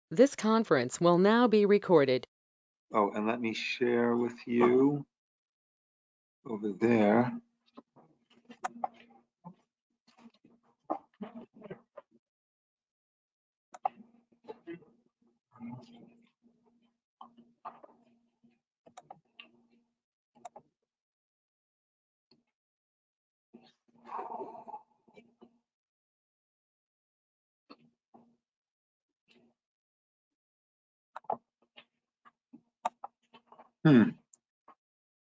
This conference will now be recorded. Oh, and let me share with you over there.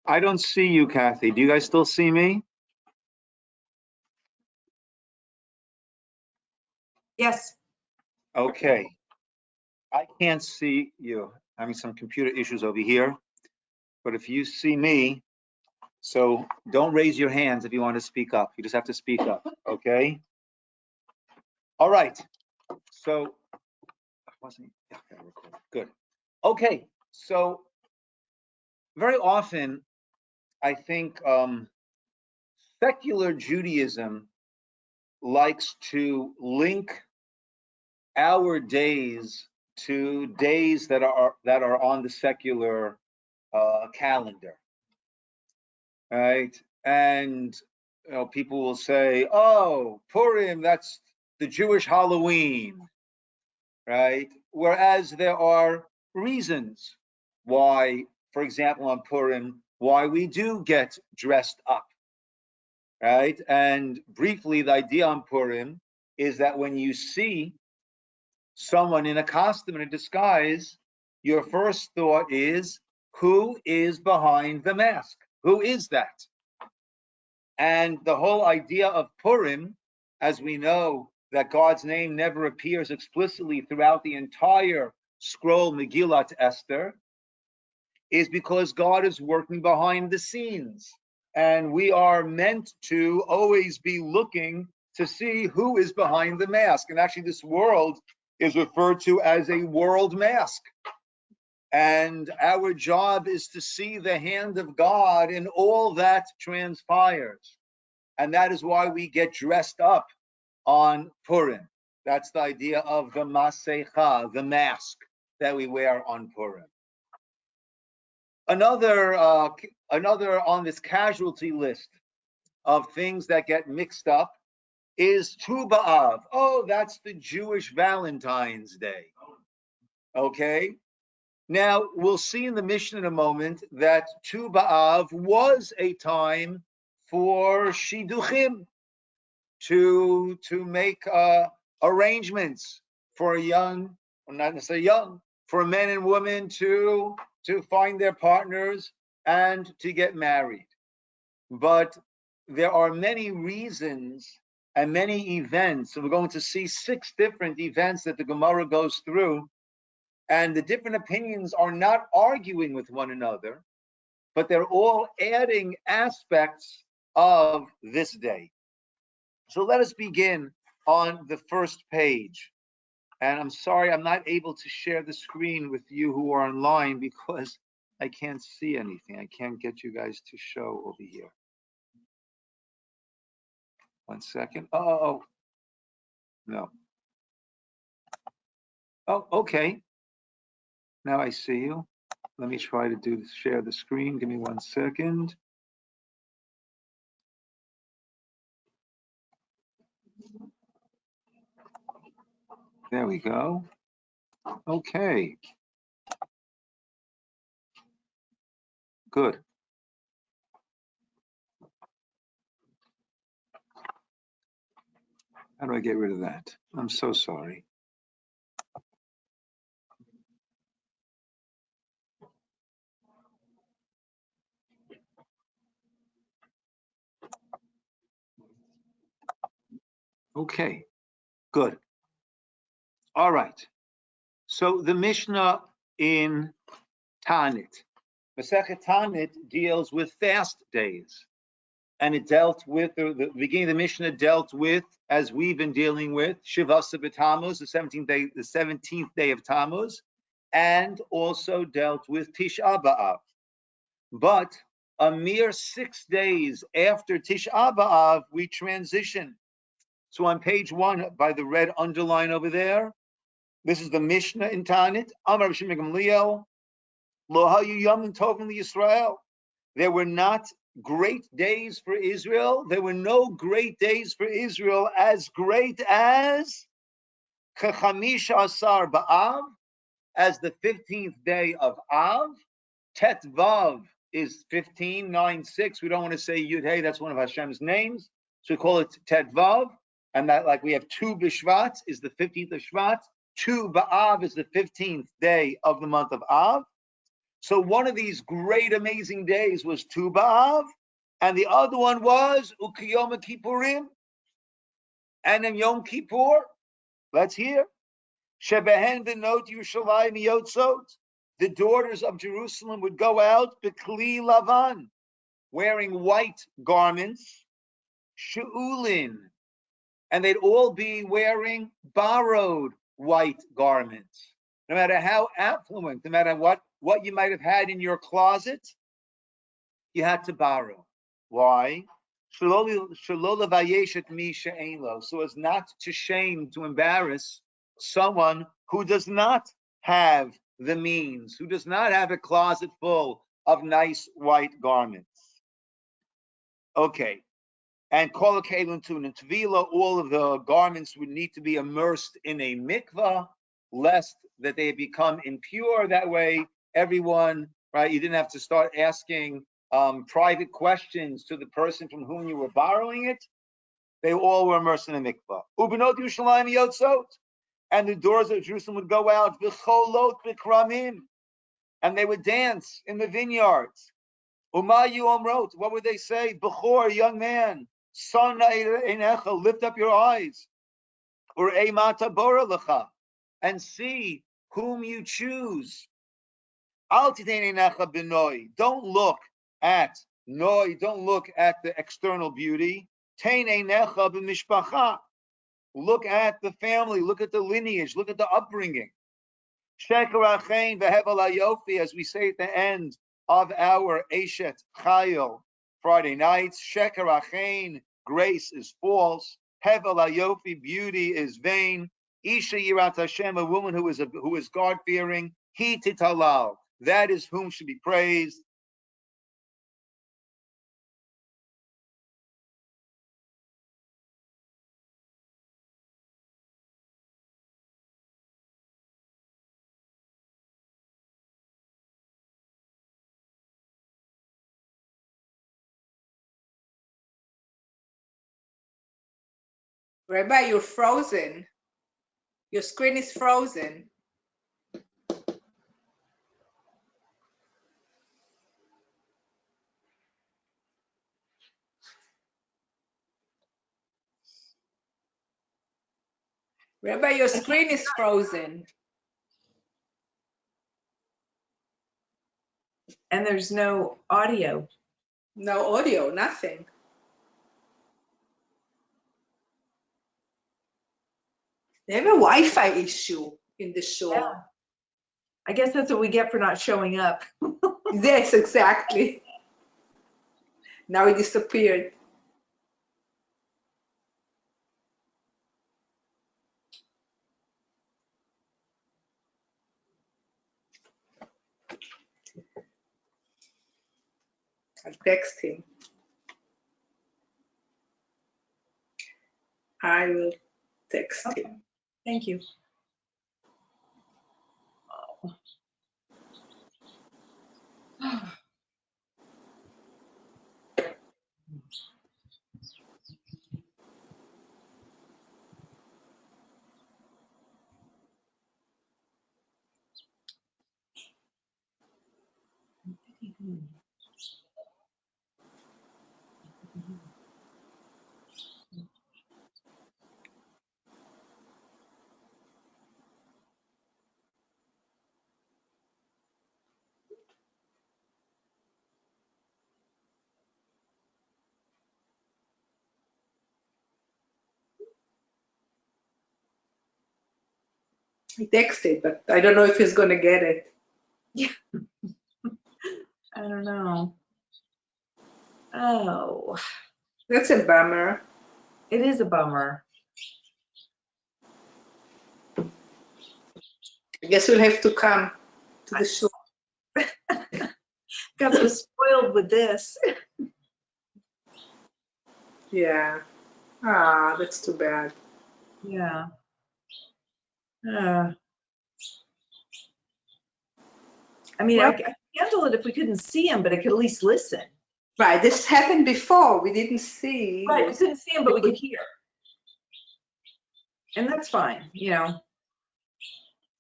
I don't see you, Kathy. Do you guys still see me? Yes. Okay. I can't see you. Having some computer issues over here. But if you see me, so don't raise your hands if you want to speak up. You just have to speak up, okay? All right. So, good. Okay. So, very often, I think secular Judaism likes to link our days to days that are on the secular calendar, right? And people will say, "Oh, Purim, that's the Jewish Halloween," right? Whereas there are reasons why, for example, on Purim, why we do get dressed up, right? And briefly, the idea on Purim is that when you see someone in a costume, in a disguise, your first thought is, who is behind the mask? Who is that? And the whole idea of Purim, as we know that God's name never appears explicitly throughout the entire scroll Megillat Esther, is because God is working behind the scenes. And we are meant to always be looking to see who is behind the mask. And actually, this world is referred to as a world mask. And our job is to see the hand of God in all that transpires. And that is why we get dressed up on Purim. That's the idea of the Masecha, the mask that we wear on Purim. Another on this casualty list of things that get mixed up is Tu B'Av. Oh, that's the Jewish Valentines Day. Okay. Now we'll see in the Mishnah in a moment that Tu B'Av was a time for shidduchim, to make arrangements for young, or not necessarily young, for men and women to find their partners and to get married. But there are many reasons and many events. So we're going to see 6 different events that the Gemara goes through, and the different opinions are not arguing with one another, but they're all adding aspects of this day. So let us begin on the first page. And I'm sorry I'm not able to share the screen with you who are online because I can't see anything. I can't get you guys to show over here. One second. Oh, no. Oh, okay. Now I see you. Let me try to share the screen. Give me 1 second. There we go. Okay. Good. How do I get rid of that? I'm so sorry. Okay, good. All right. So the Mishnah in Tanit, Masechet Tanit, deals with fast days. And it dealt with, the beginning of the Mishnah dealt with, as we've been dealing with, Shivasa b'Tammuz, the 17th day of Tammuz, and also dealt with Tisha B'Av. But a mere 6 days after Tisha B'Av, we transition. So on page 1, by the red underline over there, This is the Mishnah in Tanit. Amar Rabbi Shimon Gamliel, Lo hayu yomim tovim liYisrael. There were not great days for Israel. There were no great days for Israel as great as Kechamisha Asar Ba'av, as the 15th day of Av. Tet Vav is 15, 9, 6. We don't want to say Yud Hey, that's one of Hashem's names. So we call it Tet Vav. And that, like we have Tu B'Shvat is the 15th of Shvat. Tu B'Av is the 15th day of the month of Av. So one of these great, amazing days was Tu B'Av, and the other one was Ukiyom Kippurim. And in Yom Kippur, let's hear. Shebehen v'not Yerushalayim yotzot. The daughters of Jerusalem would go out b'kli lavan, wearing white garments, she'ulin, and they'd all be wearing borrowed white garments. No matter how affluent, no matter what you might have had in your closet, you had to borrow. Why? So as not to shame, to embarrass someone who does not have the means, who does not have a closet full of nice white garments. Okay. And kol hakelin tun and tvila, all of the garments would need to be immersed in a mikvah, lest that they become impure. That way, everyone, right? You didn't have to start asking private questions to the person from whom you were borrowing it. They all were immersed in a mikvah. Ubenot Yerushalayim yotzot, and the doors of Jerusalem would go out v'cholot b'kramim, and they would dance in the vineyards. Umayu omrot, what would they say? Bechor, young man, son einecha, lift up your eyes, or eimata bora lecha, and see whom you choose. Al titein einecha b'noi, don't look at noi, don't look at the external beauty. Tein einecha b'mishpacha, look at the family, look at the lineage, look at the upbringing. Sheker achein v'hevel hayofi, as we say at the end of our Eshet Chayil Friday nights. Sheker achein, grace is false. Hevel hayofi, beauty is vain. Isha yirat Hashem, a woman who is God fearing. He titalal, that is whom should be praised. Rabbi, you're frozen. Your screen is frozen. Rabbi, your screen is frozen. And there's no audio. No audio, nothing. They have a Wi-Fi issue in the show. Yeah. I guess that's what we get for not showing up. Yes, exactly. Now it disappeared. I'll text him. I will text him. Thank you. He texted, but I don't know if he's gonna get it. Yeah. I don't know. Oh, That's a bummer. it is a bummer. guess you'll have to come to the show. Got so spoiled with this. Yeah. Ah, that's too bad. Yeah. I mean, Well, I could handle it if we couldn't see him, but I could at least listen. right. This happened before. We didn't see. Right, we couldn't see him, but we could hear. And that's fine, you know.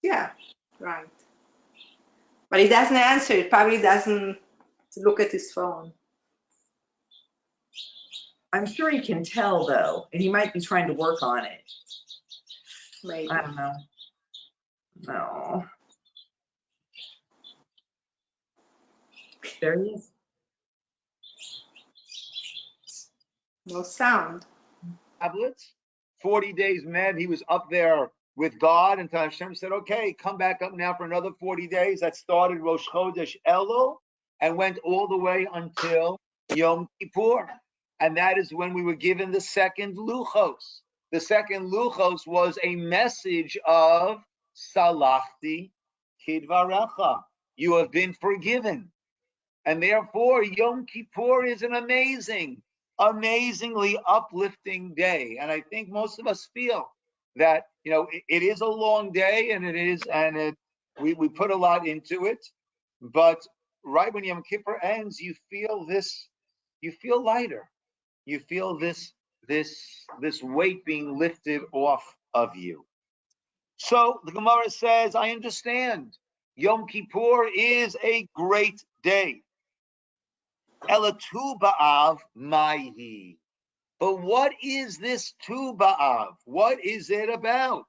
Yeah. Right. But he doesn't answer. He probably doesn't look at his phone. I'm sure he can tell, though, and he might be trying to work on it. Maybe. I don't know. No. There he is. No sound. Tablets, 40 days mad. He was up there with God, and Hashem said, okay, come back up now for another 40 days. That started Rosh Chodesh Elul and went all the way until Yom Kippur. And that is when we were given the second Luchos. The second Luchos was a message of Salachti Kidvarecha. You have been forgiven. And therefore, Yom Kippur is an amazingly uplifting day. And I think most of us feel that, it is a long day, and we put a lot into it. But right when Yom Kippur ends, you feel lighter. You feel this weight being lifted off of you. So the Gemara says, I understand. Yom Kippur is a great day. Ela Tu B'Av Maihi. But what is this Tu B'Av? What is it about?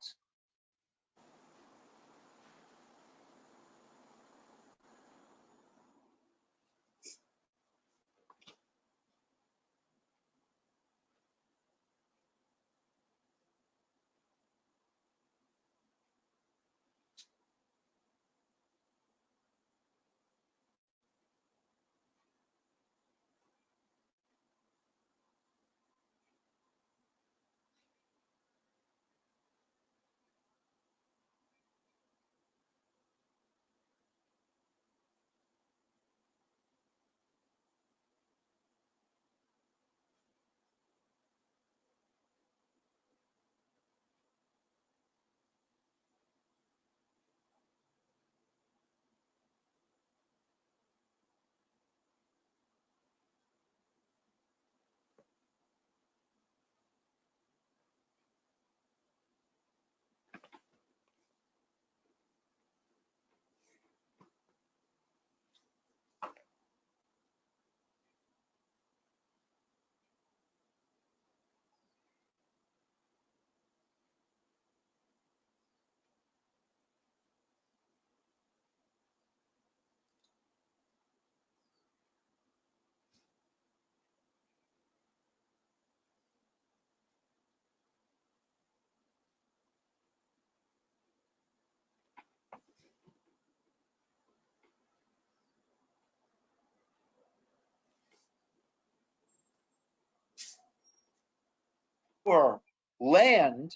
Our land,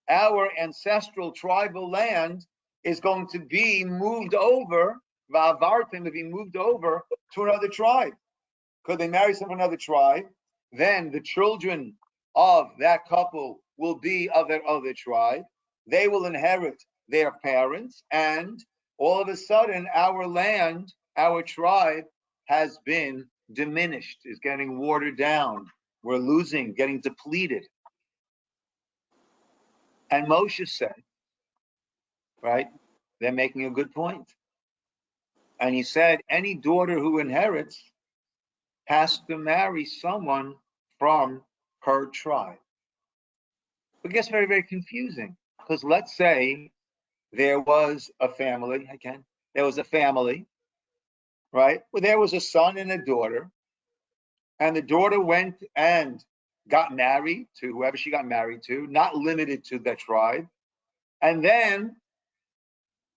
our ancestral tribal land, is going to be moved over, Va'avartim, to be moved over to another tribe. Could they marry someone from another tribe? Then the children of that couple will be of that other tribe. They will inherit their parents, and all of a sudden, our land, our tribe, has been diminished, is getting watered down. We're losing, getting depleted. And Moshe said, right, they're making a good point. And he said, any daughter who inherits has to marry someone from her tribe. It gets very, very confusing, because let's say there was a family, right? Well, there was a son and a daughter, and the daughter went and got married to whoever she got married to, not limited to that tribe. And then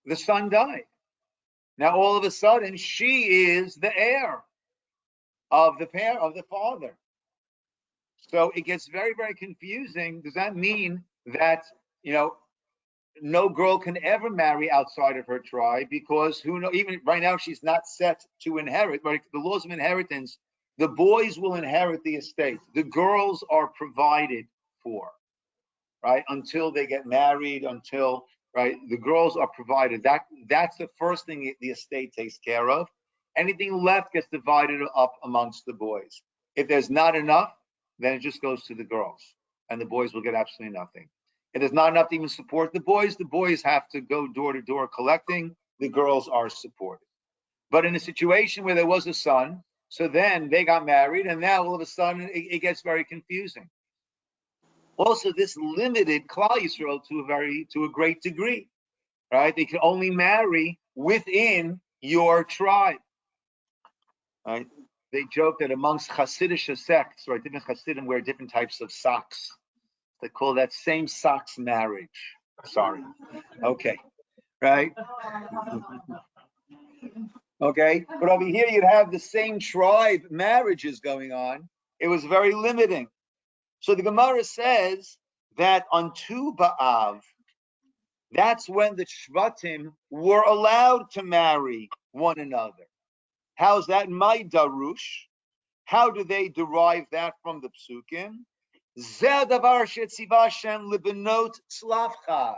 the son died. Now, all of a sudden, she is the heir of the father. So it gets very, very confusing. Does that mean that, no girl can ever marry outside of her tribe, because who knows, even right now she's not set to inherit, right? The laws of inheritance, the boys will inherit the estate. The girls are provided for, right? Until they get married, until, right, the girls are provided. That's the first thing the estate takes care of. Anything left gets divided up amongst the boys. If there's not enough, then it just goes to the girls, and the boys will get absolutely nothing. If there's not enough to even support the boys have to go door to door collecting. The girls are supported. But in a situation where there was a son, so then they got married, and now all of a sudden it gets very confusing. Also, this limited Klal Yisrael to a great degree, right? They can only marry within your tribe, right? They joke that amongst Hasidic sects, right, different Hasidim wear different types of socks. They call that same socks marriage. Sorry. Okay, right? Okay, but over here you'd have the same tribe marriages going on. It was very limiting. So the Gemara says that on Tu B'Av, that's when the Shvatim were allowed to marry one another. How's that? My Darush. How do they derive that from the Psukim? Zeh davar shetziva Hashem lebenot tzlavchad.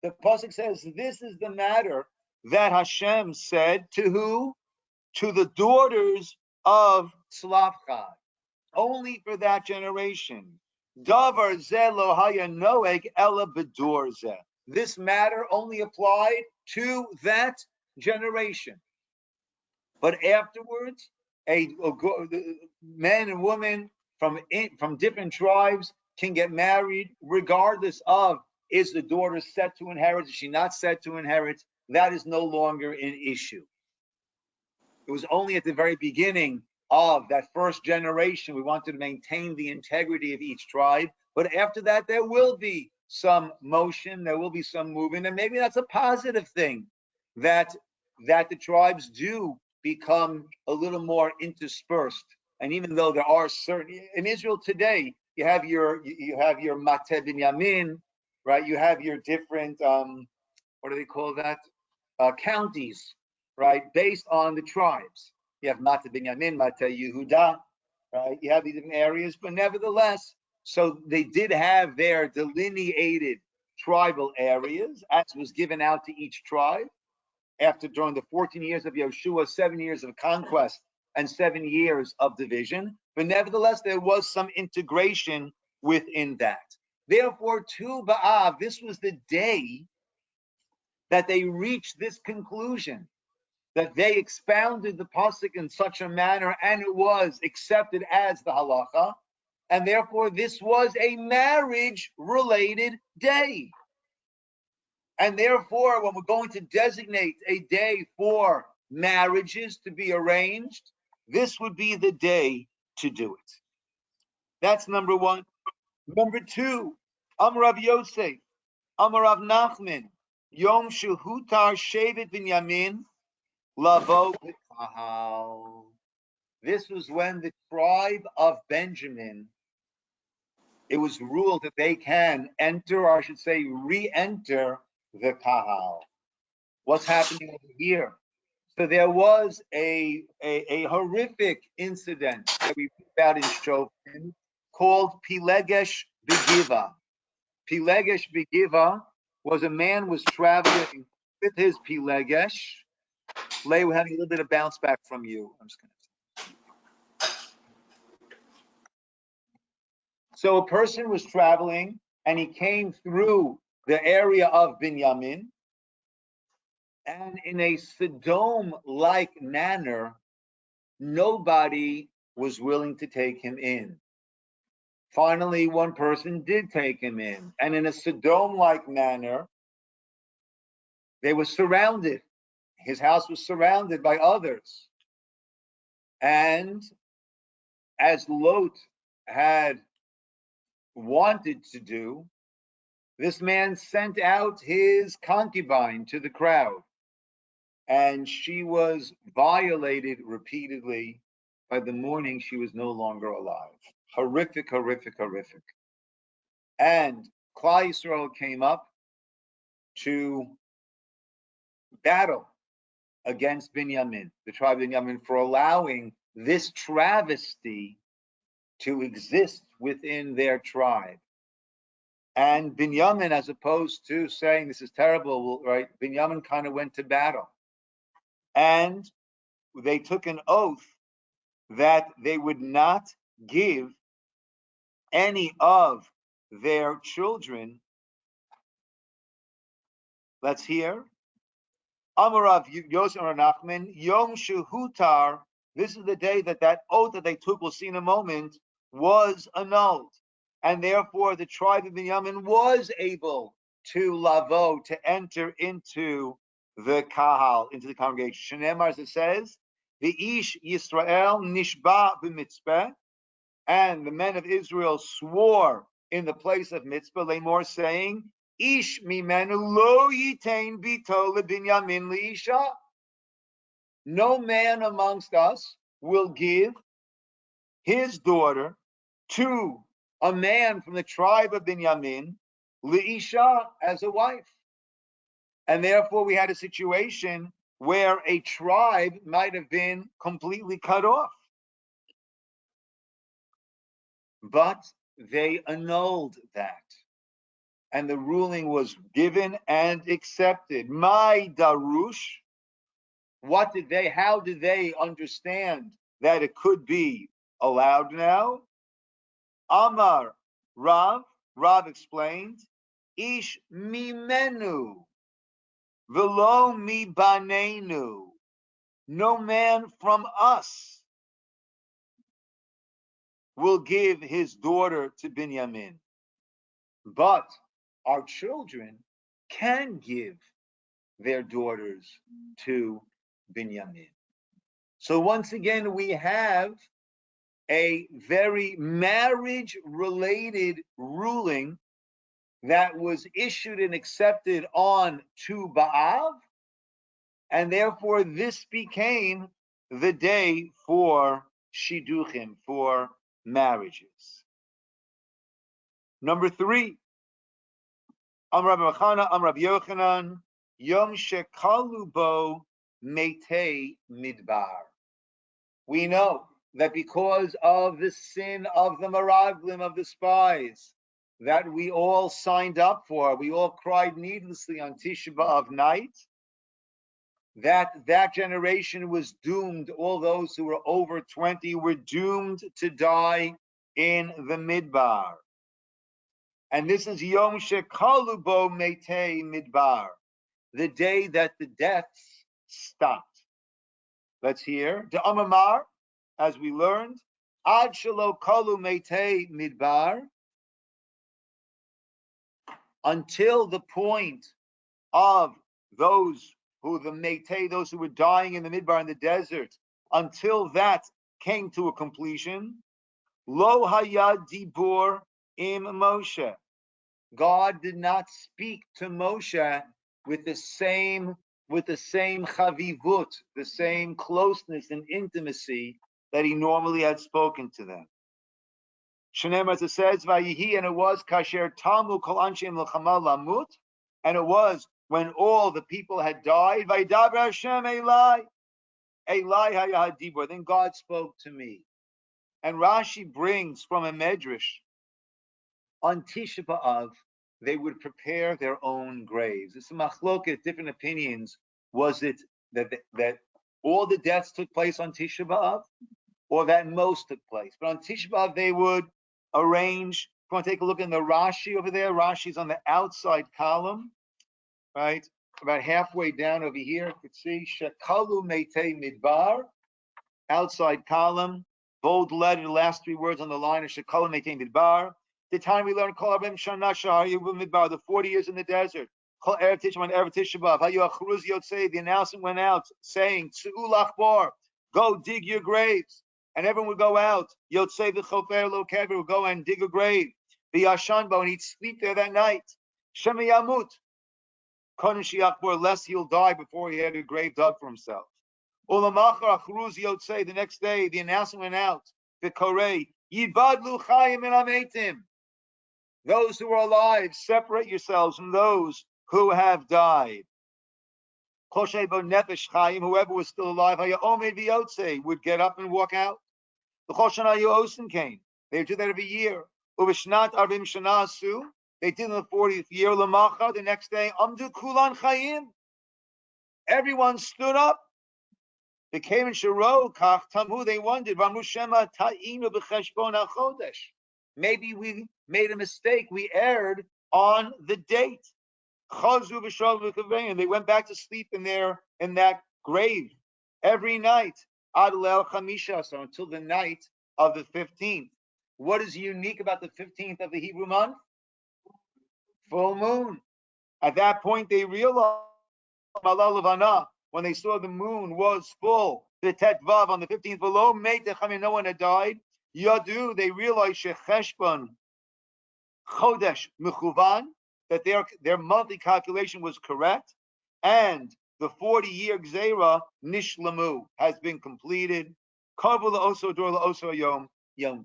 The pasuk says this is the matter that Hashem said to who? To the daughters of Tzlavchad. Only for that generation. Davar zeh lo haya noeg ela bedor zeh. This matter only applied to that generation. But afterwards, men and women from different tribes can get married regardless of, is the daughter set to inherit, is she not set to inherit? That is no longer an issue. It was only at the very beginning of that first generation we wanted to maintain the integrity of each tribe. But after that, there will be some motion, there will be some movement, and maybe that's a positive thing, that the tribes do become a little more interspersed. And even though there are certain, in Israel today, you have your Mate Binyamin, right? You have your different what do they call that? Counties, right? Based on the tribes. You have Mate Binyamin, Mate Yehuda, right? You have these different areas, but nevertheless, so they did have their delineated tribal areas, as was given out to each tribe. After, during the 14 years of Yeshua, 7 years of conquest and 7 years of division, but nevertheless, there was some integration within that. Therefore, Tu B'Av, this was the day that they reached this conclusion, that they expounded the pasuk in such a manner, and it was accepted as the halacha, and therefore this was a marriage-related day. And therefore, when we're going to designate a day for marriages to be arranged, this would be the day to do it. That's number one. Number two, Amar Rav Yosef, Amar Rav Nachman, Yom Shehutar Shevet Binyamin, Lavo B'Kahal. This was when the tribe of Benjamin, it was ruled that they can enter, or I should say, re-enter the Kahal. What's happening over here? So there was a horrific incident that we read about in Shoftim called Pilegesh Begiva. Pilegesh Begiva was a man was traveling with his Pilegesh. Lay, we're having a little bit of bounce back from you. I'm just going to. So a person was traveling and he came through the area of Binyamin, and in a Sodom-like manner, nobody was willing to take him in. Finally, one person did take him in, and in a Sodom-like manner, they were surrounded. His house was surrounded by others. And as Lot had wanted to do, this man sent out his concubine to the crowd, and she was violated repeatedly. By the morning, she was no longer alive. Horrific, horrific, horrific. And Klal Yisrael came up to battle against Binyamin, the tribe of Binyamin, for allowing this travesty to exist within their tribe. And Binyamin, as opposed to saying this is terrible, right? Binyamin kind of went to battle. And they took an oath that they would not give any of their children. Let's hear. Amarav Yosef Nachman, Yom Shehutar. This is the day that oath that they took, we'll see in a moment, was annulled. And therefore the tribe of Binyamin was able to lavo, to enter into the kahal, into the congregation. Shenemar, as it says, the Ish Yisroel Nishba b'mitzpeh, and the men of Israel swore in the place of mitzvah, Lamor, saying, Ish mimenu lo yitain bito lebinyamin liisha. No man amongst us will give his daughter to a man from the tribe of Binyamin, liisha, as a wife. And therefore we had a situation where a tribe might have been completely cut off. But they annulled that. And the ruling was given and accepted. My darush, how did they understand that it could be allowed now? Amar Rav explained, Ish mimenu, velo mi banenu. No man from us will give his daughter to Binyamin. But our children can give their daughters to Binyamin. So once again, we have a very marriage-related ruling that was issued and accepted on Tu B'Av, and therefore this became the day for Shidduchim, for marriages. Number 3, Rabbi Machana, Rabbi Yochanan, Yom Shekalu Bo Metei Midbar. We know that because of the sin of the Meraglim, of the spies, that we all signed up for, we all cried needlessly on Tisha B'Av night, that generation was doomed. All those who were over 20 were doomed to die in the Midbar. And this is Yom Shekalu Bo Metei Midbar, the day that the deaths stopped. Let's hear. De Amamar, as we learned, Ad Shelo Kalu Metei Midbar, until the point of those who were dying in the Midbar, in the desert, until that came to a completion. Lo hayad dibur im Moshe. God did not speak to Moshe with the same chavivut, the same closeness and intimacy that he normally had spoken to them. Shenem, as it says, Vayihi, and it was kasher tamu kol anshim l'chama lamut, and it was when all the people had died. Vayidaber Hashem Eli hayad dibur. Then God spoke to me. And Rashi brings from a medrash, on Tisha B'Av, they would prepare their own graves. It's a machloket, different opinions. Was it that all the deaths took place on Tisha B'Av, or that most took place? But on Tisha B'Av, they would arrange. If you want to take a look in the Rashi over there, Rashi's on the outside column, right? About halfway down over here, you could see Shekalu Metei Midbar, outside column, bold letter, the last 3 words on the line of Shekalu Metei Midbar. The time we learned Kol Arbim Shana Shahar Midbar, the 40 years in the desert. Kol Erev Tisha Erev Tisha B'Av. Hayu Achruz Yotzei. The announcement went out saying, Tzu'u Lachbor, go dig your graves. And everyone would go out. Yotzei v'chofer lo kever, would go and dig a grave. V'yashan bo, and he'd sleep there that night. Shema Yamut, Kodesh Yachbor, lest he'll die before he had a grave dug for himself. Ulamachar Achruz Yotzei. The next day, the announcement went out. V'korei Yibadlu Chayim and Ametim. Those who are alive, separate yourselves from those who have died. Whoever was still alive would get up and walk out. The came. They do that every year. They did in the 40th year. The next day, everyone stood up. They came in Shiro, Tamu, they wondered, maybe we made a mistake. We erred on the date. And they went back to sleep in that grave every night. So until the night of the 15th. What is unique about the 15th of the Hebrew month? Full moon. At that point, they realized when they saw the moon was full, the Tetvav on the 15th below, no one had died. Yadu, they realized Shecheshbon Chodesh Mechuvan, that their monthly calculation was correct, and the 40-year Gzeira Nishlamu has been completed. Yom Tov.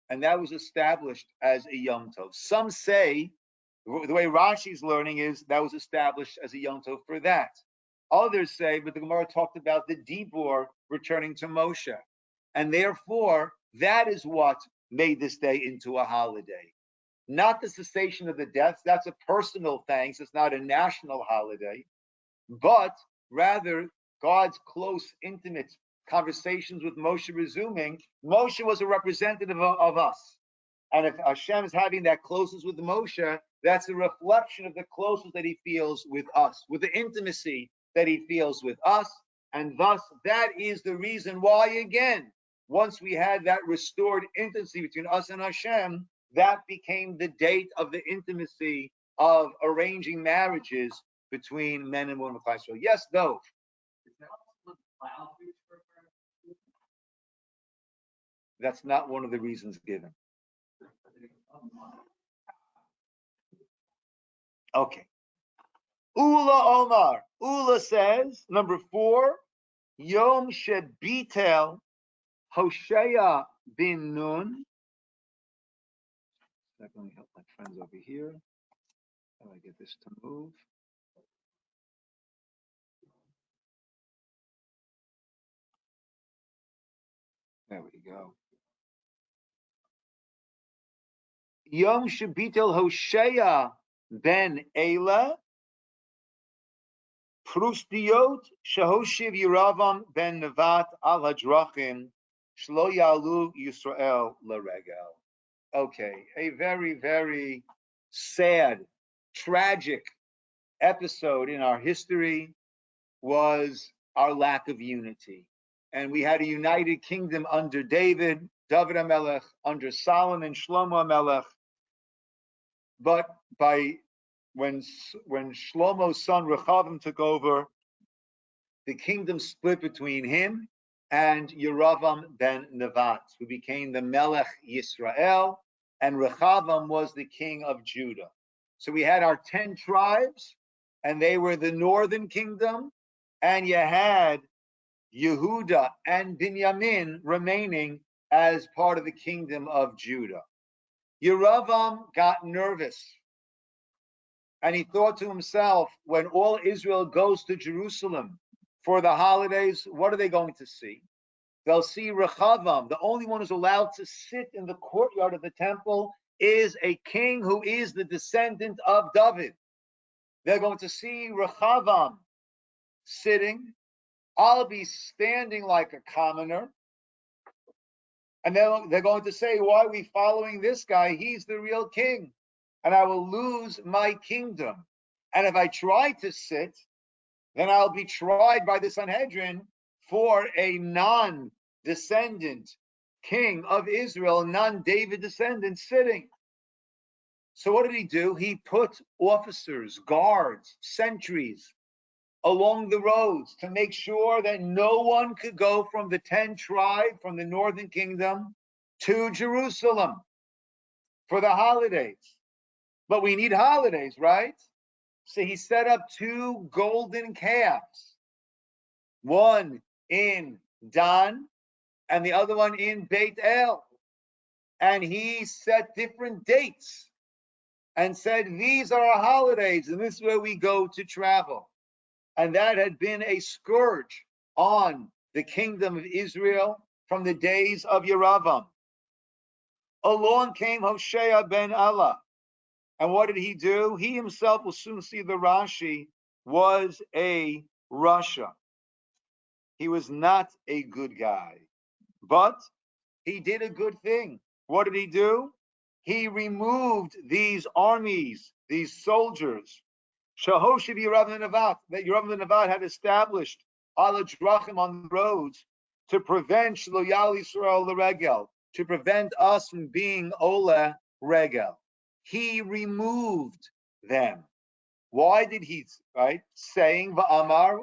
And that was established as a Yom Tov. Some say, the way Rashi's learning is, that was established as a Yom Tov for that. Others say, but the Gemara talked about the Dibur returning to Moshe. And therefore, that is what made this day into a holiday. Not the cessation of the deaths, that's a personal thanks, it's not a national holiday, but rather God's close, intimate conversations with Moshe resuming. Moshe was a representative of us. And if Hashem is having that closeness with Moshe, that's a reflection of the closeness that he feels with us, with the intimacy that he feels with us. And thus, that is the reason why, again, once we had that restored intimacy between us and Hashem, that became the date of the intimacy of arranging marriages between men and women. So yes, though. That's not one of the reasons given. Okay. Ula Omar. Ula says, number 4, Yom Shebitel Hoshea bin Nun. Let me help my friends over here. How do I get this to move? There we go. Yom Shebitel Hoshea ben Ela Prustiot Shehoshiv Yeravam ben Nevat al Hadrachim Shlo Yalu Yisroel Laregel. Okay, a very, very sad, tragic episode in our history was our lack of unity. And we had a united kingdom under David HaMelech, under Solomon, Shlomo HaMelech. But when Shlomo's son Rechavam took over, the kingdom split between him and Yeravam ben Nevat, who became the Melech Yisrael, and Rechavam was the king of Judah. So we had our 10 tribes, and they were the northern kingdom, and you had Yehuda and Binyamin remaining as part of the kingdom of Judah. Yeravam got nervous, and he thought to himself, when all Israel goes to Jerusalem for the holidays, what are they going to see? They'll see Rechavam. The only one who's allowed to sit in the courtyard of the temple is a king who is the descendant of David. They're going to see Rechavam sitting. I'll be standing like a commoner. And they're going to say, why are we following this guy? He's the real king. And I will lose my kingdom. And if I try to sit, then I'll be tried by the Sanhedrin for a non-descendant king of Israel, non-David descendant sitting. So what did he do? He put officers, guards, sentries along the roads to make sure that no one could go from the 10 tribes from the northern kingdom to Jerusalem for the holidays. But we need holidays, right? So he set up 2 golden calves, one in Dan and the other one in Beit El. And he set different dates. and said, these are our holidays, and this is where we go to travel. And that had been a scourge on the kingdom of Israel from the days of Yeravam. Along came Hoshea ben Allah. And what did he do? He himself, will soon see the Rashi, was a Rasha. He was not a good guy, but he did a good thing. What did he do? He removed these armies, these soldiers, Shahoshiv Yeravam Nevat, that Yeravam Nevat had established ala drachim on the roads to prevent Shloyal Yisroel Regel, to prevent us from being Ola Regel. He removed them. Why did he, right? Saying Va'amar,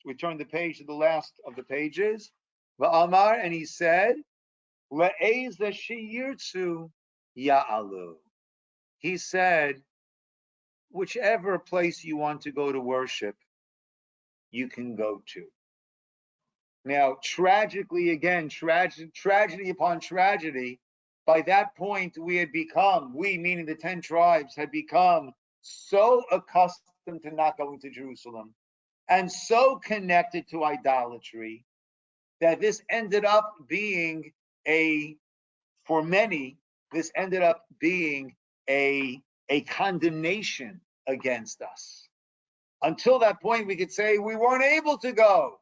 we turn the page to the last of the pages, Va'amar, and he said, Le'eza sheyirtzu ya'alu. He said, whichever place you want to go to worship, you can go to. Now, tragically, again, tragedy upon tragedy, by that point we had become, we meaning the 10 tribes, had become so accustomed to not going to Jerusalem and so connected to idolatry that this ended up being for many, this ended up being a condemnation against us. Until that point, we could say we weren't able to go.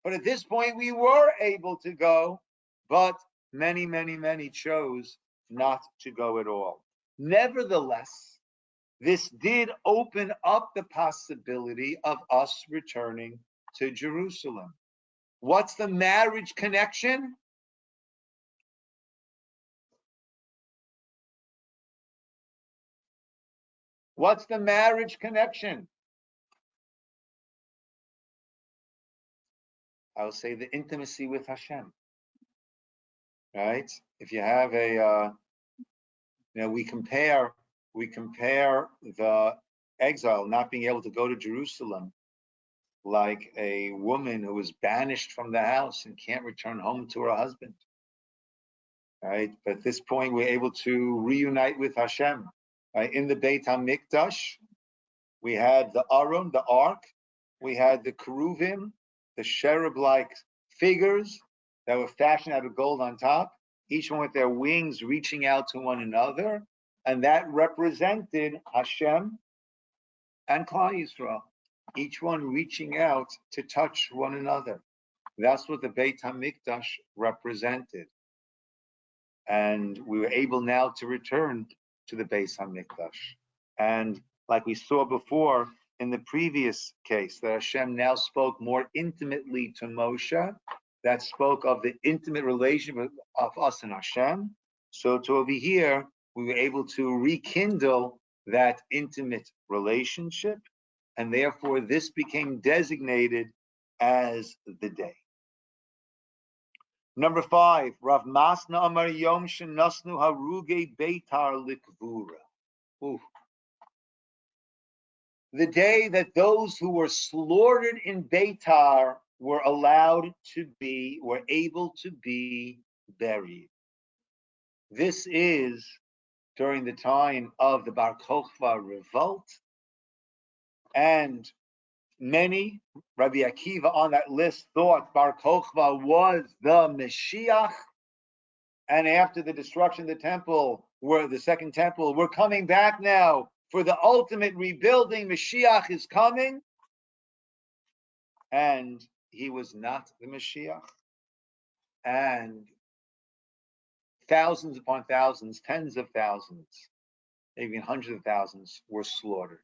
But at this point, we were able to go, but many, many, many chose not to go at all. Nevertheless, this did open up the possibility of us returning to Jerusalem. What's the marriage connection? What's the marriage connection? I will say the intimacy with Hashem. Right? If you have we compare the exile, not being able to go to Jerusalem, like a woman who is banished from the house and can't return home to her husband. Right? But at this point, we're able to reunite with Hashem. Right? In the Beit HaMikdash, we had the Aron, the Ark. We had the Keruvim, the cherub-like figures that were fashioned out of gold on top, each one with their wings reaching out to one another. And that represented Hashem and Klal Yisrael, each one reaching out to touch one another. That's what the Beit HaMikdash represented. And we were able now to return to the Beit HaMikdash. And like we saw before in the previous case, that Hashem now spoke more intimately to Moshe, that spoke of the intimate relationship of us and Hashem. So to over here, we were able to rekindle that intimate relationship, and therefore this became designated as the day. Number 5, Rav Masna Amar Yom Shenasnu Haruge Beitar Likvura. The day that those who were slaughtered in Beitar were able to be buried. This is during the time of the Bar Kokhba revolt, and many, Rabbi Akiva on that list, thought Bar Kokhba was the Mashiach, and after the destruction of the temple, the second temple, we're coming back now for the ultimate rebuilding. Mashiach is coming, and he was not the Mashiach, and thousands upon thousands, tens of thousands, maybe hundreds of thousands were slaughtered.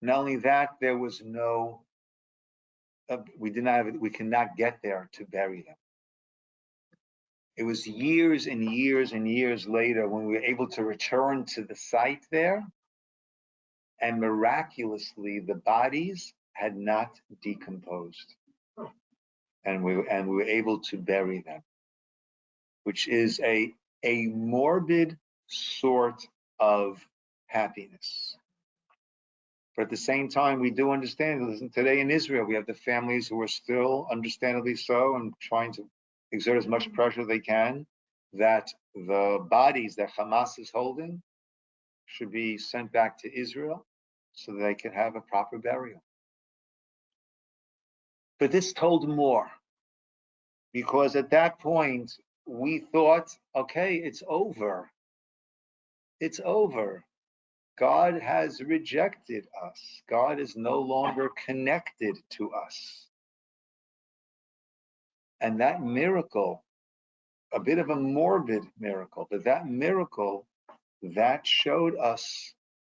Not only that, there was we cannot get there to bury them. It was years and years and years later when we were able to return to the site there, and miraculously the bodies had not decomposed, and we were able to bury them, which is a morbid sort of happiness. But at the same time, we do understand, listen, today in Israel, we have the families who are still, understandably so, and trying to exert as much pressure they can, that the bodies that Hamas is holding should be sent back to Israel so they could have a proper burial. But this told more, because at that point we thought, okay, it's over. It's over. God has rejected us. God is no longer connected to us. And that miracle, a bit of a morbid miracle, but that miracle, that showed us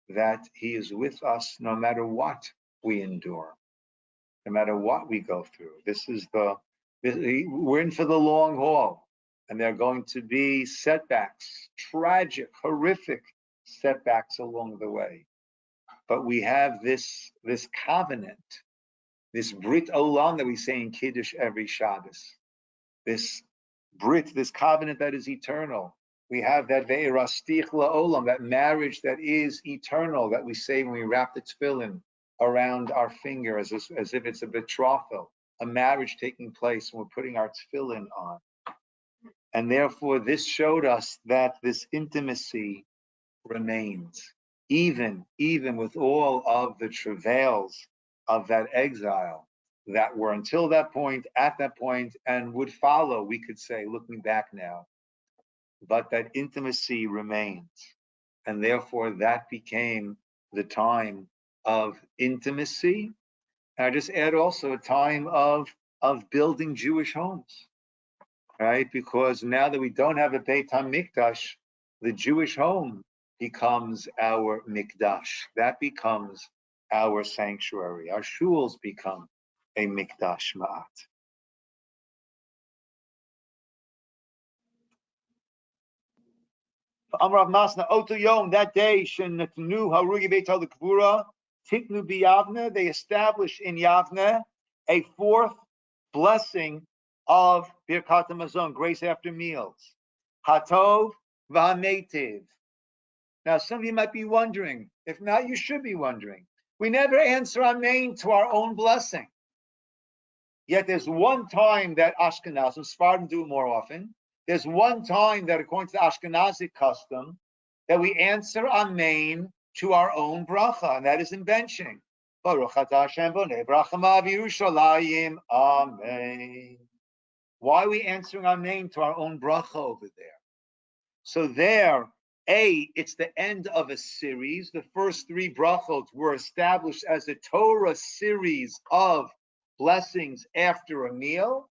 that he is with us no matter what we endure, no matter what we go through. We're in for the long haul, and there are going to be setbacks, tragic, horrific setbacks along the way. But we have this covenant, this Brit Olam that we say in Kiddush every Shabbos, this Brit, this covenant that is eternal. We have that Ve'erastich la'olam, that marriage that is eternal, that we say when we wrap the tefillin around our finger as if it's a betrothal, a marriage taking place when we're putting our tefillin on. And therefore, this showed us that this intimacy remains, even with all of the travails of that exile that were until that point, at that point, and would follow, we could say, looking back now. But that intimacy remains. And therefore, that became the time of intimacy. And I just add also a time of building Jewish homes, right? Because now that we don't have a Beit HaMikdash, the Jewish home becomes our mikdash. That becomes our sanctuary. Our shuls become a mikdash ma'at. Amrav Masna Oto Yom, that day, Shenatnu Harugi Beit HaLikvura, Tiknu B'Yavne, they established in Yavne a fourth blessing of Birkat HaMazon, grace after meals. Hatov v'Hametiv. Now, some of you might be wondering. If not, you should be wondering. We never answer Amen to our own blessing. Yet there's one time that Ashkenazim, Sephardim do it more often. There's one time that, according to the Ashkenazic custom, that we answer Amen to our own bracha, and that is in benching. Baruch atah Hashem bonei bracha Yerushalayim. Amen. Why are we answering Amen to our own bracha over there? So there, it's the end of a series. The first three brachot were established as a Torah series of blessings after a meal.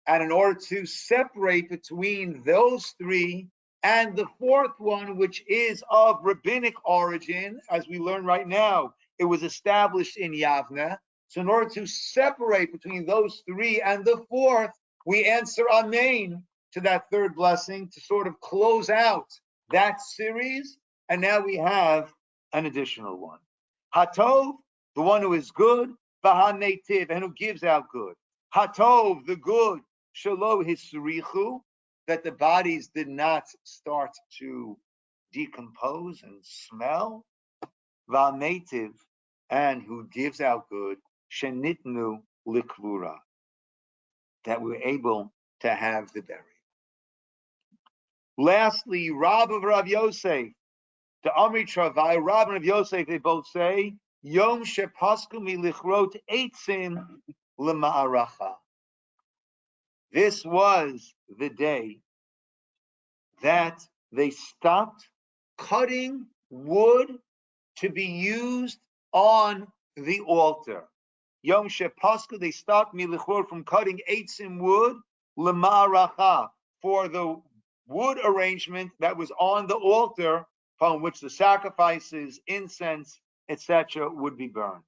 And in order to separate between those three and the fourth one, which is of rabbinic origin, as we learn right now, it was established in Yavne. So in order to separate between those three and the fourth, we answer Amen to that third blessing to sort of close out that series. And now we have an additional one. Hatov, the one who is good, V'Hanetiv, and who gives out good. Hatov, the good, Shelo Hisrichu, that the bodies did not start to decompose and smell. V'Hanetiv, and who gives out good, Shenitnu Likvura, that we're able to have the burial. Lastly, Rab of Rav Yosef, the Amri Travai, Rab and Rav Yosef, they both say, Yom Shepasku Milichrot Eitzim L'Ma'aracha. This was the day that they stopped cutting wood to be used on the altar. Yom Shepasku, they stopped Milichrot from cutting Eitzim wood L'Ma'aracha, for the wood arrangement that was on the altar upon which the sacrifices, incense, etc. would be burned.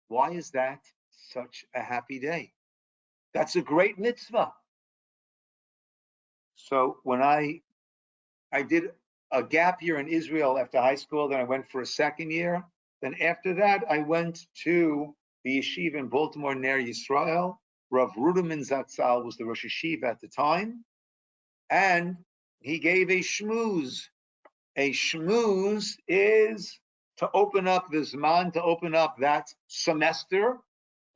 Why is that such a happy day? That's a great mitzvah. So when I did a gap year in Israel after high school, then I went for a second year. Then after that, I went to the yeshiva in Baltimore near Yisroel. Rav Ruderman Zatzal was the Rosh Yeshiva at the time. And he gave a shmooze. A shmooze is to open up the Zman, to open up that semester,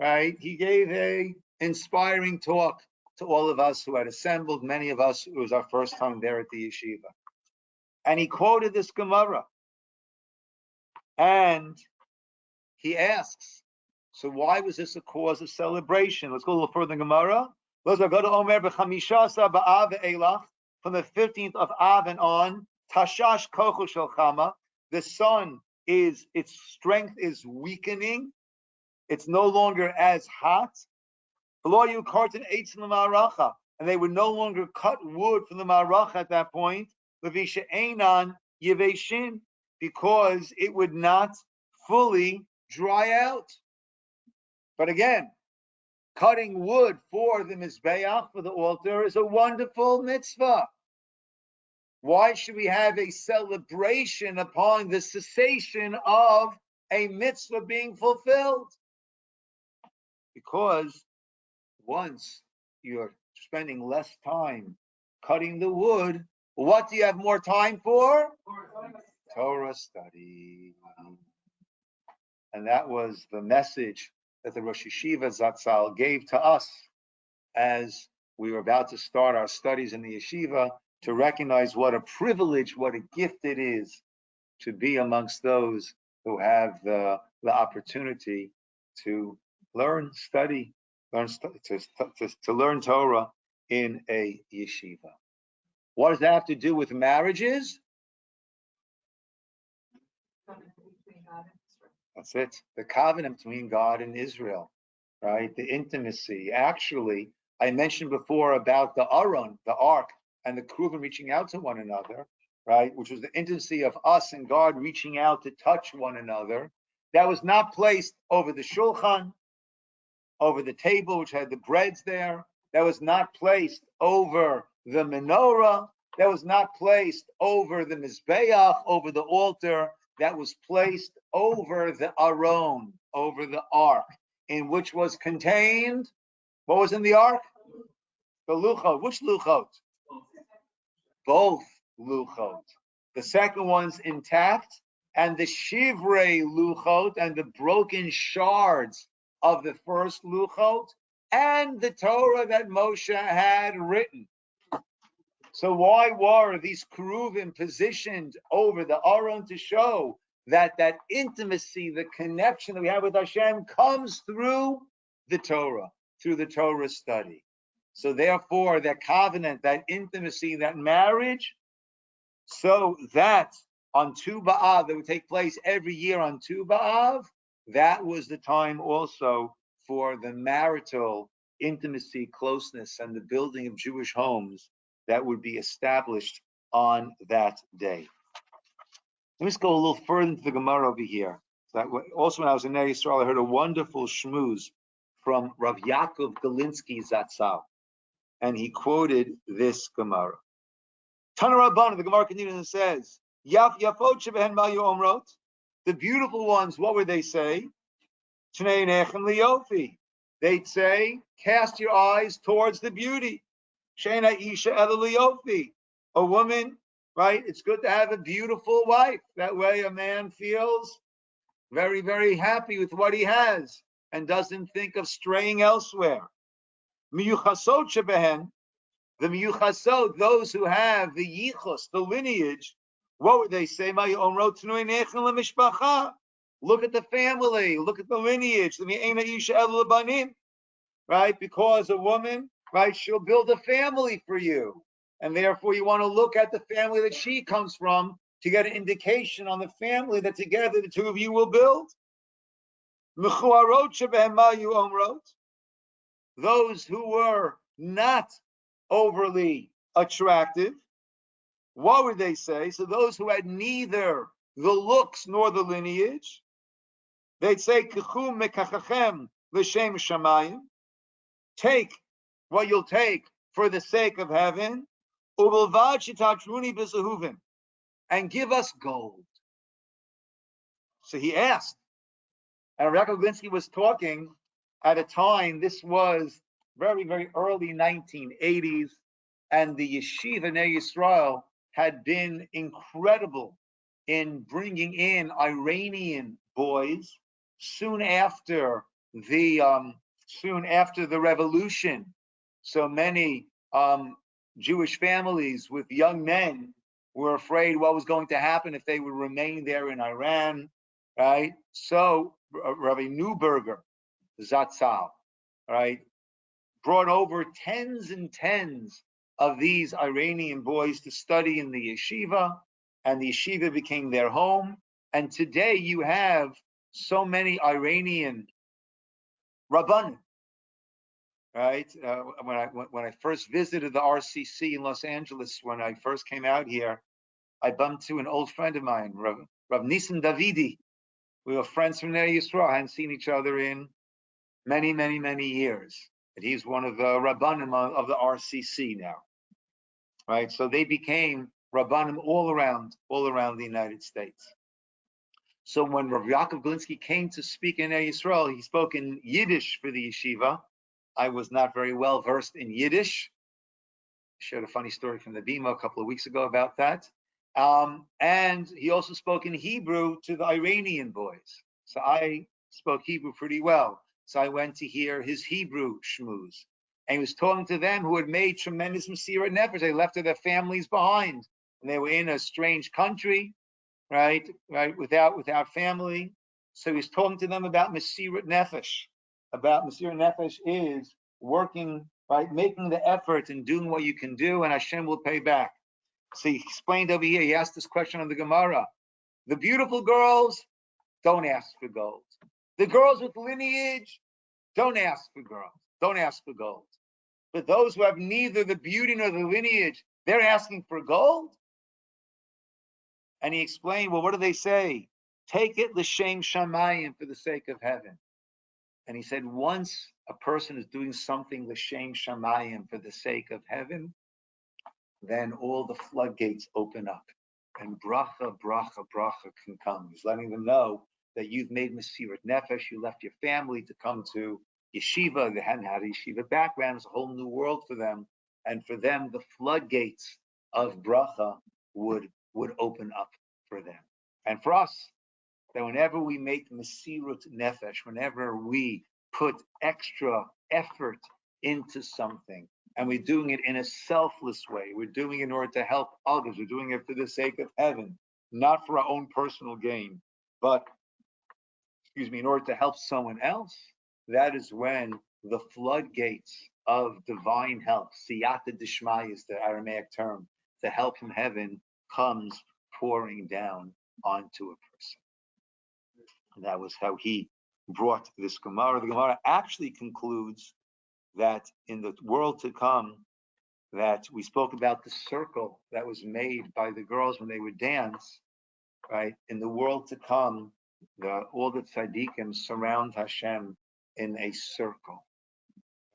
right? He gave a inspiring talk to all of us who had assembled, many of us, it was our first time there at the yeshiva. And he quoted this Gemara. And he asks, so why was this a cause of celebration? Let's go a little further in Gemara. Let's go to Omer b'chamishasa ba'av eilach, from the 15th of Av and on, tashash kochu shel chama, the sun its strength is weakening. It's no longer as hot. And they would no longer cut wood from the maracha at that point, because it would not fully dry out. But again, cutting wood for the mizbeach, for the altar, is a wonderful mitzvah. Why should we have a celebration upon the cessation of a mitzvah being fulfilled? Because once you're spending less time cutting the wood, what do you have more time for? Torah study. And that was the message that the Rosh Yeshiva Zatzal gave to us as we were about to start our studies in the yeshiva, to recognize what a privilege, what a gift it is to be amongst those who have the opportunity to learn, study, to learn Torah in a yeshiva. What does that have to do with marriages? That's it. The covenant between God and Israel, right? The intimacy. Actually, I mentioned before about the Aron, the Ark, and the Kruvim reaching out to one another, right? Which was the intimacy of us and God reaching out to touch one another. That was not placed over the shulchan, over the table, which had the breads there. That was not placed over the menorah. That was not placed over the mizbeach, over the altar. That was placed over the Aron, over the ark, in which was contained, what was in the ark? The luchot. Which luchot? Both luchot. The second one's intact, and the shivrei luchot, and the broken shards of the first luchot, and the Torah that Moshe had written. So why were these keruvim positioned over the Aron? To show that intimacy, the connection that we have with Hashem, comes through the Torah, through the Torah study. So therefore, that covenant, that intimacy, that marriage, so that on Tu B'Av, that would take place every year on Tu B'Av, that was the time also for the marital intimacy, closeness, and the building of Jewish homes that would be established on that day. Let me just go a little further into the Gemara over here. Also, when I was in Yisroel, I heard a wonderful shmooze from Rav Yaakov Galinsky Zatzal, and he quoted this Gemara. Tana Rabbana, the Gemara continues and says, Yaf Yafot shebehen mayu omrot. The beautiful ones, what would they say? Tnei nechem liyofi. They'd say, cast your eyes towards the beauty. Sheina isha ela liyofi. A woman, right? It's good to have a beautiful wife. That way a man feels very, very happy with what he has and doesn't think of straying elsewhere. Miyuchasot shebehen. The miyuchasot, those who have the yichus, the lineage, what would they say? Look at the family, look at the lineage. Right? Because a woman, right, she'll build a family for you. And therefore you want to look at the family that she comes from to get an indication on the family that together the two of you will build. Those who were not overly attractive, what would they say? So those who had neither the looks nor the lineage, they'd say, Kechum mekachachem l'shem shamayim. Take what you'll take for the sake of heaven, ubilvad shitatruni b'zehuvim, and give us gold. So he asked, and Rabbi Galinsky was talking at a time, this was very, very early 1980s, and the yeshiva Ner Yisroel had been incredible in bringing in Iranian boys soon after the revolution. So many Jewish families with young men were afraid what was going to happen if they would remain there in Iran, right? So Rabbi Neuberger, Zatzal, right, brought over tens and tens of these Iranian boys to study in the yeshiva, and the yeshiva became their home. And today you have so many Iranian rabbanim, right? When I first visited the RCC in Los Angeles, when I first came out here, I bumped to an old friend of mine, Rav Nisan Davidi. We were friends from there, Yisroel. I hadn't seen each other in many, many, many years. And he's one of the rabbanim of the RCC now, right? So they became rabbanim all around the United States. So when Rav Yaakov Glinsky came to speak in Yisroel, he spoke in Yiddish for the yeshiva. I was not very well versed in Yiddish. I shared a funny story from the Bima a couple of weeks ago about that. And he also spoke in Hebrew to the Iranian boys. So I spoke Hebrew pretty well. So I went to hear his Hebrew shmooze. And he was talking to them who had made tremendous Mesirat Nefesh. They left their families behind. And they were in a strange country, right, without family. So he was talking to them about Mesirat Nefesh. About Mesirat Nefesh is working, right, making the effort and doing what you can do, and Hashem will pay back. So he explained over here, he asked this question on the Gemara. The beautiful girls, don't ask for gold. The girls with lineage, don't ask for girls. Don't ask for gold. But those who have neither the beauty nor the lineage, they're asking for gold? And he explained, well, what do they say? Take it l'shem shamayim, for the sake of heaven. And he said, once a person is doing something l'shem shamayim, for the sake of heaven, then all the floodgates open up, and bracha can come. He's letting them know that you've made Mesirat Nefesh, you left your family to come to yeshiva. They hadn't had a yeshiva background, it's a whole new world for them. And for them, the floodgates of bracha would open up for them. And for us, that whenever we make Mesirat Nefesh, whenever we put extra effort into something, and we're doing it in a selfless way, we're doing it in order to help others, we're doing it for the sake of heaven, not for our own personal gain, but, in order to help someone else, that is when the floodgates of divine help, siyata dishmaya is the Aramaic term, the help from heaven comes pouring down onto a person. And that was how he brought this Gemara. The Gemara actually concludes that in the world to come, that we spoke about the circle that was made by the girls when they would dance, right? In the world to come, all the tzaddikim surround Hashem in a circle,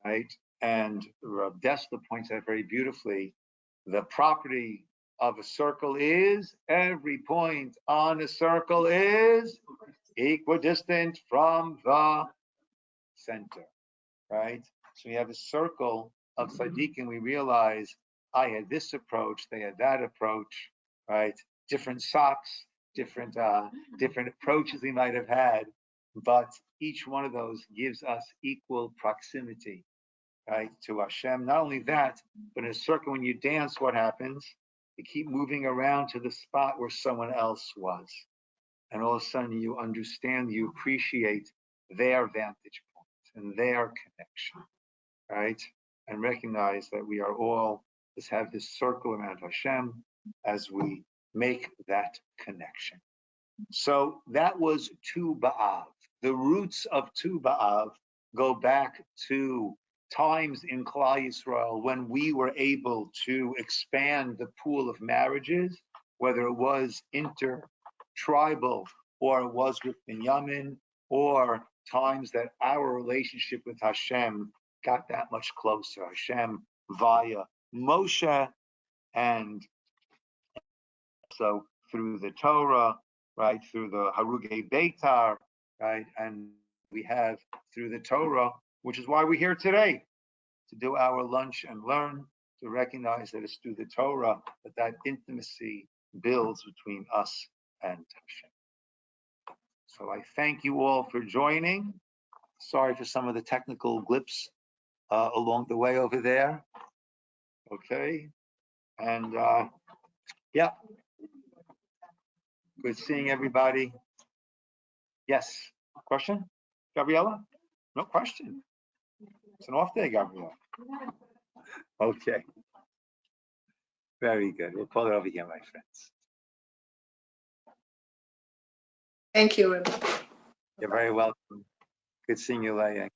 right? And Rav Dessler points out very beautifully, the property of a circle is every point on a circle is equidistant from the center, right? So we have a circle of tzaddikim. We realize I had this approach, they had that approach, right? Different socks, different approaches we might have had, but each one of those gives us equal proximity, right, to Hashem. Not only that, but in a circle, when you dance, what happens? You keep moving around to the spot where someone else was. And all of a sudden you understand, you appreciate their vantage point and their connection, right? And recognize that we are all, just have this circle around Hashem as we make that connection. So that was Tu B'Av. The roots of Tu B'Av go back to times in Klal Yisrael when we were able to expand the pool of marriages, whether it was inter-tribal or it was with Binyamin, or times that our relationship with Hashem got that much closer. Hashem via Moshe, and so through the Torah, right, through the Harugei Beitar, right, and we have through the Torah, which is why we're here today, to do our lunch and learn, to recognize that it's through the Torah that intimacy builds between us and Hashem. So I thank you all for joining. Sorry for some of the technical blips along the way over there. Okay, and Yeah. Good seeing everybody. Yes. Question, Gabriella? No question. It's an off day, Gabriella. Okay. Very good. We'll call it over here, my friends. Thank you, Rabbi. You're very welcome. Good seeing you, Leah.